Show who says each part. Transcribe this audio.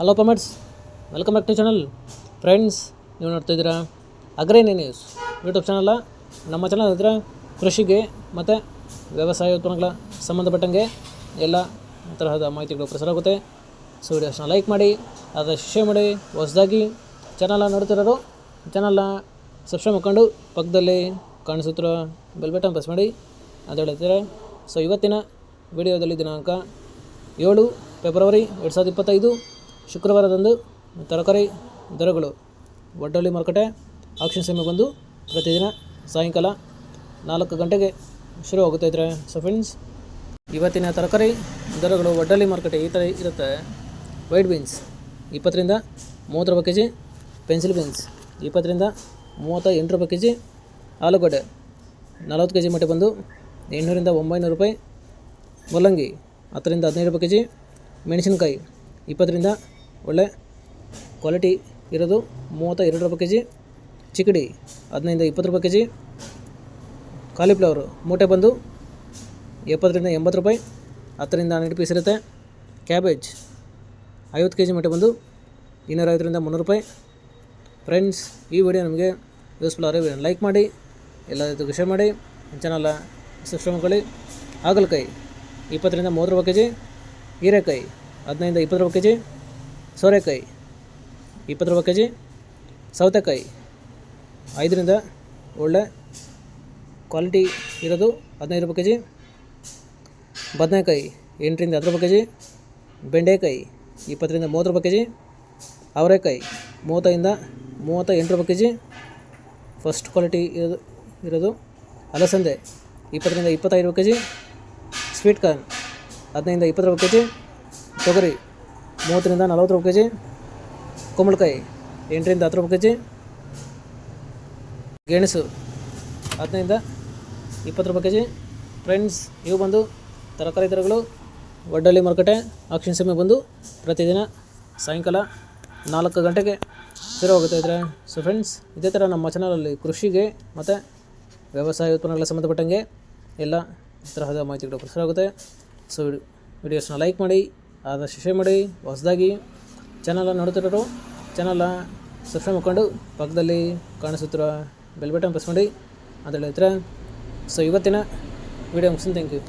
Speaker 1: Hello comments, welcome back to channel. Friends, ನೀವು ನೋಡ್ತಾ ಇದ್ದೀರಾ ಅಗ್ರೇನಿ ನ್ಯೂಸ್ ಯೂಟ್ಯೂಬ್ ಚಾನಲ್. ನಮ್ಮ ಚಾನಲ್ ಹತ್ರ ಕೃಷಿಗೆ ಮತ್ತು ವ್ಯವಸಾಯ ಉತ್ಪನ್ನಗಳ ಸಂಬಂಧಪಟ್ಟಂಗೆ ಎಲ್ಲ ತರಹದ ಮಾಹಿತಿಗಳು ಪ್ರಸಾರ ಆಗುತ್ತೆ. ಸೊ ವಿಡಿಯೋಸ್ನ ಲೈಕ್ ಮಾಡಿ, ಅದರ ಶೇರ್ ಮಾಡಿ. ಹೊಸದಾಗಿ ಚಾನಲ್ನ ನೋಡ್ತಿರೋರು ಚಾನಲ್ನ ಸಬ್ಸ್ಕ್ರೈಬ್ ಮಾಡ್ಕೊಂಡು ಪಕ್ಕದಲ್ಲಿ ಕಾಣಿಸುತ್ತಿರೋ ಬೆಲ್ ಬಟನ್ ಪ್ರೆಸ್ ಮಾಡಿ ಅಂತ ಹೇಳ್ತಾರೆ. ಸೊ ಇವತ್ತಿನ ವಿಡಿಯೋದಲ್ಲಿ ದಿನಾಂಕ 7 ಫೆಬ್ರವರಿ 2025 ಶುಕ್ರವಾರದಂದು ತರಕಾರಿ ದರಗಳು ಒಡ್ಡಳ್ಳಿ ಮಾರುಕಟ್ಟೆ ಆಕ್ಷನ್ ಸಮಯ ಬಂದು ಪ್ರತಿದಿನ ಸಾಯಂಕಾಲ 4 ಗಂಟೆಗೆ ಶುರು ಆಗುತ್ತಾಯಿದ್ರೆ. ಸೊ ಫ್ರೆಂಡ್ಸ್, ಇವತ್ತಿನ ತರಕಾರಿ ದರಗಳು ಒಡ್ಡಳ್ಳಿ ಮಾರುಕಟ್ಟೆ ಈ ಥರ ಇರುತ್ತೆ. ವೈಟ್ ಬೀನ್ಸ್ 20 ರಿಂದ 30 ರೂಪಾಯಿ ಕೆಜಿ, ಪೆನ್ಸಿಲ್ ಬೀನ್ಸ್ 20 ರಿಂದ 38 ರೂಪಾಯಿ ಕೆಜಿ, ಆಲೂಗಡ್ಡೆ 40 ಕೆಜಿ ಮಟ್ಟ ಬಂದು 800 ರಿಂದ 900 ರೂಪಾಯಿ, ಮೂಲಂಗಿ 10 ರಿಂದ 15 ರೂಪಾಯಿ ಕೆಜಿ, ಮೆಣಸಿನಕಾಯಿ 20 ರಿಂದ ಒಳ್ಳೆ ಕ್ವಾಲಿಟಿ ಇರೋದು 32 ರೂಪಾಯಿ ಕೆಜಿ, ಚಿಕ್ಕಡಿ 15 ರಿಂದ 20 ರೂಪಾಯಿ ಕೆಜಿ, ಕಾಲಿಫ್ಲವರು ಮೂಟೆ ಬಂದು 70 ರಿಂದ 80 ರೂಪಾಯಿ, 10 ರಿಂದ 12 ಪೀಸ್ ಇರುತ್ತೆ. ಕ್ಯಾಬೇಜ್ 50 ಕೆಜಿ ಮಟ್ಟ ಬಂದು 250 ರಿಂದ 300 ರೂಪಾಯಿ. ಫ್ರೆಂಡ್ಸ್, ಈ ವಿಡಿಯೋ ನಮಗೆ ಯೂಸ್ಫುಲ್ ಆದರೆ ಲೈಕ್ ಮಾಡಿ, ಎಲ್ಲದಕ್ಕೂ ಶೇರ್ ಮಾಡಿ, ಚಾನಲ್ನ ಸಬ್ಸ್ಕ್ರೈಬ್ ಮಾಡ್ಕೊಳ್ಳಿ. ಹಾಗಲಕಾಯಿ 20 ರಿಂದ 30 ರೂಪಾಯಿ ಕೆಜಿ, ಹೀರೆಕಾಯಿ 15 ರಿಂದ 20 ರೂಪಾಯಿ ಕೆಜಿ, ಸೋರೆಕಾಯಿ 20 ರೂಪಾಯಿ ಕೆಜಿ, ಸೌತೆಕಾಯಿ 5 ರಿಂದ ಒಳ್ಳೆ ಕ್ವಾಲಿಟಿ ಇರೋದು 15 ರೂಪಾಯಿ ಕೆಜಿ, ಬದನೆಕಾಯಿ 8 ರಿಂದ 10 ರೂಪಾಯಿ ಕೆಜಿ, ಬೆಂಡೆಕಾಯಿ 20 ರಿಂದ 30 ರೂಪಾಯಿ ಕೆಜಿ, ಅವರೆಕಾಯಿ 30 ರಿಂದ 38 ರೂಪಾಯಿ ಕೆಜಿ, ಫಸ್ಟ್ ಕ್ವಾಲಿಟಿ ಇರೋದು ಅಲಸಂದೆ 20 ರಿಂದ 25 ರೂಪಾಯಿ ಕೆಜಿ, ಸ್ವೀಟ್ ಕಾರ್ನ್ 15 ರಿಂದ 20 ರೂಪಾಯಿ ಕೆಜಿ, ತೊಗರಿ 30 ರಿಂದ 40 ರೂಪಾಯಿ ಕೆಜಿ, ಕುಂಬಳಕಾಯಿ 8 ರಿಂದ 10 ರೂಪಾಯಿ ಕೆಜಿ, ಗೆಣಸು 15 ರಿಂದ 20 ರೂಪಾಯಿ ಕೆಜಿ. ಫ್ರೆಂಡ್ಸ್, ಇವು ಬಂದು ತರಕಾರಿ ದರಗಳು ಒಡ್ಡಳ್ಳಿ ಮಾರುಕಟ್ಟೆ ಆಕ್ಷನ್ ಸಮಯ ಬಂದು ಪ್ರತಿದಿನ ಸಾಯಂಕಾಲ 4 ಗಂಟೆಗೆ ಶುರು ಆಗುತ್ತಾಯಿದ್ರೆ. ಸೊ ಫ್ರೆಂಡ್ಸ್, ಇದೇ ಥರ ನಮ್ಮ ಚಾನಲಲ್ಲಿ ಕೃಷಿಗೆ ಮತ್ತು ವ್ಯವಸಾಯ ಉತ್ಪನ್ನಗಳ ಸಂಬಂಧಪಟ್ಟಂಗೆ ಎಲ್ಲ ತರಹದ ಮಾಹಿತಿಗಳು ಪ್ರಸಾರ ಆಗುತ್ತೆ. ಸೊ ವಿಡಿಯೋಸ್ನ ಲೈಕ್ ಮಾಡಿ, ಆದಷ್ಟು ಶೇರ್ ಮಾಡಿ. ಹೊಸದಾಗಿ ಚಾನಲ್ನ ನೋಡ್ತಿರೋರು ಚಾನಲ್ನ ಸಬ್ಸ್ಕ್ರೈಬ್ ಮಾಡ್ಕೊಂಡು ಪಕ್ಕದಲ್ಲಿ ಕಾಣಿಸುತ್ತಿರೋ ಬೆಲ್ ಬಟನ್ ಪ್ರೆಸ್ ಮಾಡಿ ಅಂತ ಹೇಳ್ತಾರೆ. ಸೊ ಇವತ್ತಿನ ವಿಡಿಯೋ ಮುಗಿಸ್ತೀನಿ. Thank you.